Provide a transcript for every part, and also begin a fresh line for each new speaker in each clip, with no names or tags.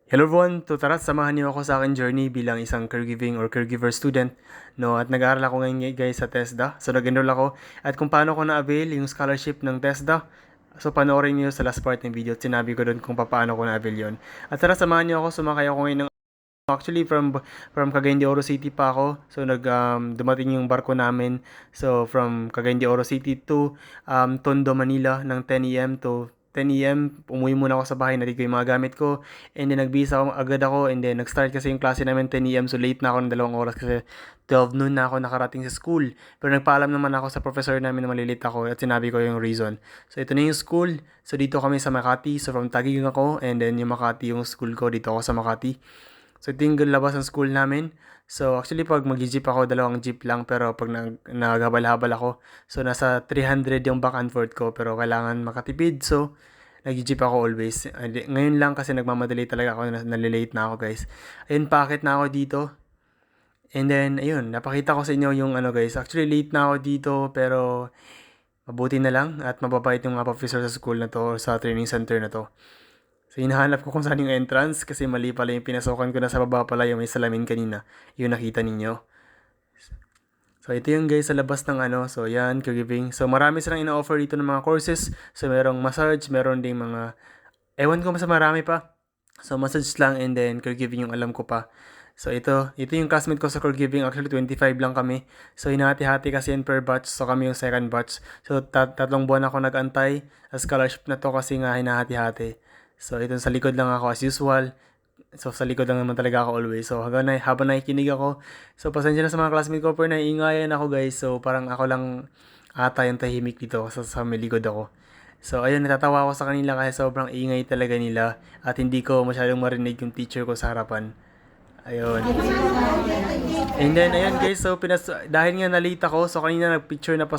Hello everyone! Tara, samahan niyo ako sa aking journey bilang isang caregiving or caregiver student. No, at nag-aaral ako ngayon guys sa TESDA. So nag-enroll ako at kung paano ko na-avail yung scholarship ng TESDA. So panoorin niyo sa last part ng video at sinabi ko doon kung paano ko na-avail yon. At tara, samahan niyo ako, sumakay ako ngayon ng actually from Cagayan de Oro City pa ako. So dumating yung barko namin. So from Cagayan de Oro City to Tondo, Manila ng 10 AM to 10 AM. Umuwi muna ako sa bahay, natin ko yung mga gamit ko. And then nagbihis ako agad ako and then nag-start kasi yung klase namin 10 AM, so late na ako ng 2 oras kasi 12 noon na ako nakarating sa school. Pero nagpaalam naman ako sa professor namin na malilate ako at sinabi ko yung reason. So ito na yung school. So dito kami sa Makati. So from Taguig ako and then yung Makati yung school ko, dito ako sa Makati. So ito yung labas ng school namin. So actually pag mag-jeep ako, dalawang jeep lang, pero pag naghabal-habal ako, so nasa 300 yung back and forth ko, pero kailangan makatipid. So nag-jeep ako always. Ngayon lang kasi nagmamadali talaga ako, nalilate na ako guys. Ayun, paakit na ako dito. And then, ayun, napakita ko sa inyo yung ano guys. Actually, late na ako dito, pero mabuti na lang at mababait yung mga professor sa school na to, sa training center na to. So, hinahanap ko kung saan yung entrance kasi mali pala yung pinasokan ko na sa baba pala yung may salamin kanina. Yung nakita ninyo. So, ito yung guys sa labas ng ano. So, yan, caregiving. So, marami silang ina-offer dito ng mga courses. So, merong massage, meron ding mga ewan ko, mas marami pa. So, massage lang and then caregiving yung alam ko pa. So, ito yung classmate ko sa caregiving. Actually, 25 lang kami. So, hinati-hati kasi yan per batch. So, kami yung second batch. So, tatlong buwan ako nag-antay. Sa scholarship na to kasi nga hinahati-hati. So, ito sa likod lang ako as usual. So, sa likod lang naman talaga ako always. So, habang nakikinig ako. So, pasensya na sa mga classmate ko, pero naiingayan ako guys. So, parang ako lang ata yung tahimik dito sa may likod ako. So, ayun, natatawa ako sa kanila kasi sobrang ingay talaga nila at hindi ko masyadong marinig yung teacher ko sa harapan. Ayun. And then, ayun guys, so dahil nga nalate ako, so kanina nag-picture na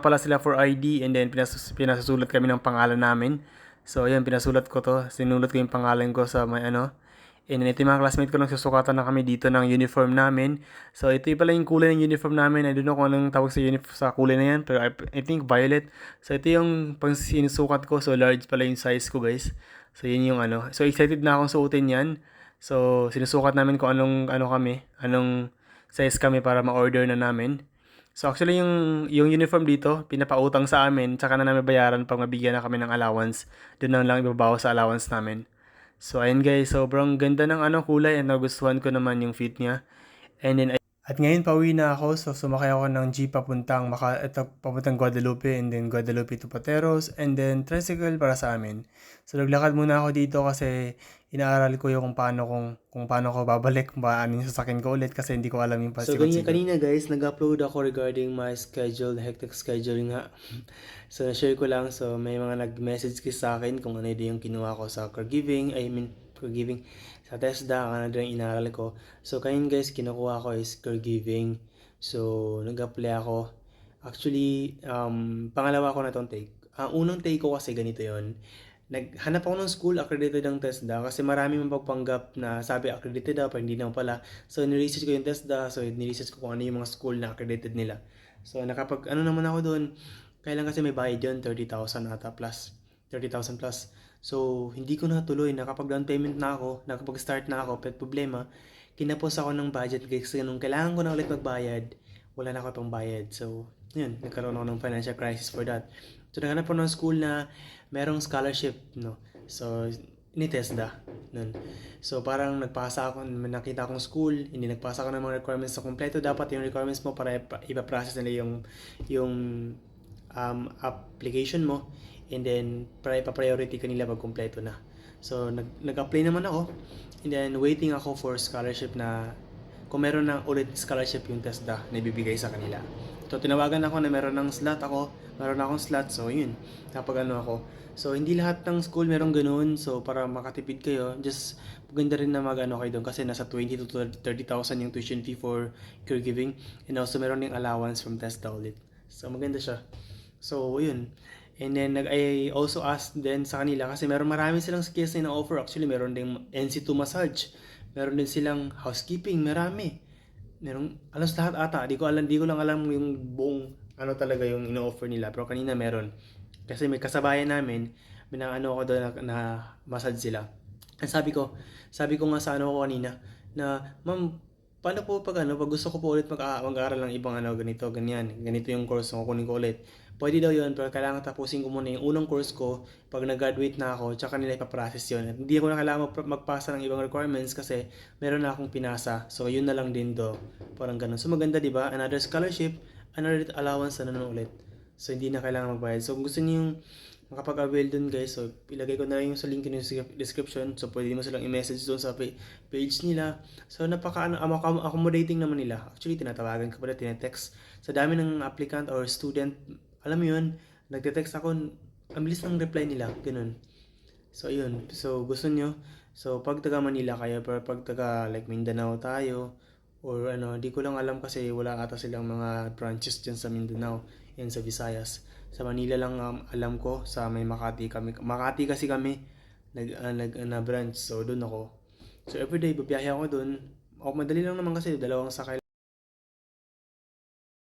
pala sila for ID and then pinasusulat kami ng pangalan namin. So, ayun, pinasulat ko to. Sinulat ko yung pangalan ko sa may ano. And then, ito yung mga classmate ko, nagsusukatan na kami dito ng uniform namin. So, ito yung pala yung kulay ng uniform namin. I don't know kung anong tawag sa kulay na yan, pero I think violet. So, ito yung pang sinusukat ko. So, large pala yung size ko, guys. So, yun yung ano. So, excited na akong suotin yan. So, sinusukat namin kung anong size kami para ma-order na namin. So, actually, yung uniform dito, pinapautang sa amin, tsaka na namin bayaran pag mabigyan na kami ng allowance. Doon na lang ibabawas sa allowance namin. So, ayun guys, sobrang ganda ng kulay at nagustuhan ko naman yung fit niya. And then, at ngayon pauwi na ako, so sumakay ako ng jeep papuntang Guadalupe and then Guadalupe to Pateros and then tricycle para sa amin. So naglakad muna ako dito kasi inaaral ko yung kung paano ko babalik, kung paano yung sasakyan ko ulit kasi hindi ko alam yung
So, ganyan
pasikot-sikot.
kanina guys, nag-upload ako regarding my schedule, hectic schedule nga. So, share ko lang. So, may mga nag-message kasi sa akin kung ano yung kinuha ko sa caregiving sa TESDA, ano din yung inaral ko. So, kanina guys, kinukuha ko is caregiving. So, nag-apply ako. Actually, pangalawa ko na tong take. Ang unang take ko kasi ganito yon. Naghanap ako ng school accredited ng TESDA kasi marami mapagpanggap na sabi accredited daw pero hindi naman pala. So, niresearch ko yung TESDA. So, niresearch ko kung ano yung mga school na accredited nila. So, ano naman ako doon, kailan kasi may bayad yun, 30,000 ata plus. 30,000 plus. So, hindi ko natuloy. Nakapag down payment na ako, nakapag-start na ako. Pero problema, kinapos ako ng budget kasi nung kailangan ko na ulit magbayad, wala na ako pang bayad. So, yun, nagkaroon ako ng financial crisis for that. So, naghanap ako ng school na merong scholarship, no? So, ni TESDA, nun. So, parang nagpasa ako, nakita akong school, hindi nagpasa ako ng mga requirements sa kompleto. Dapat yung requirements mo para ipa-process nila yung application mo. And then, para ipa-priority ka nila pag kompleto na. So, nag-apply naman ako. And then, waiting ako for scholarship na kung meron na ulit scholarship yung TESDA na ibibigay sa kanila. So, tinawagan ako na meron ng slot ako. Meron akong slot. So, yun. Kapag ako. So, hindi lahat ng school meron ganun. So, para makatipid kayo, just maganda rin na kayo doon kasi nasa 20 to 30,000 yung tuition fee for caregiving. And also, meron yung allowance from TESDA ulit. So, maganda siya. So, yun. And then, I also asked din sa kanila kasi marami silang skills na offer. Actually, meron ding NC2 massage. Meron din silang housekeeping. Marami. Alas lahat ata. Di ko lang alam yung buong talaga yung ino-offer nila. Pero kanina meron. Kasi may kasabayan namin, ako doon na massage sila. Ang sabi ko nga sa ano ko kanina na, "Ma'am, paano po pag ano, pag gusto ko po ulit mag-aaral ng ibang ano, ganito, ganyan, ganito yung course na kukunin ko ulit." Pwede daw yun, pero kailangan tapusin ko muna yung unang course ko. Pag nag-graduate na ako, tsaka nila ipaprocess yun. At hindi ko na kailangan magpasa ng ibang requirements kasi meron na akong pinasa. So, yun na lang din do. Parang ganun. So, maganda, di ba? Another scholarship, another allowance na naman ulit. So, hindi na kailangan magbayad. So, kung gusto niyo yung makapag-avail dun guys, so ilagay ko na lang yung sa link in yung description, so pwede mo silang i-message doon sa page nila. So napaka accommodating naman nila. Actually tinatawagan ko pala, tinetext sa dami ng applicant or student, alam mo yun, nagte-text ako, ang bilis ng reply nila, ganun. So ayun, so gusto nyo, so pag taga Manila kayo, pero pag taga like Mindanao tayo, or ano, di ko lang alam kasi wala ata silang mga branches dyan sa Mindanao, yan sa Visayas. Sa Manila lang alam ko, sa may Makati kami. Makati kasi kami na branch, so doon ako. So everyday babiyahe ako doon. O madali lang naman kasi dalawang sakay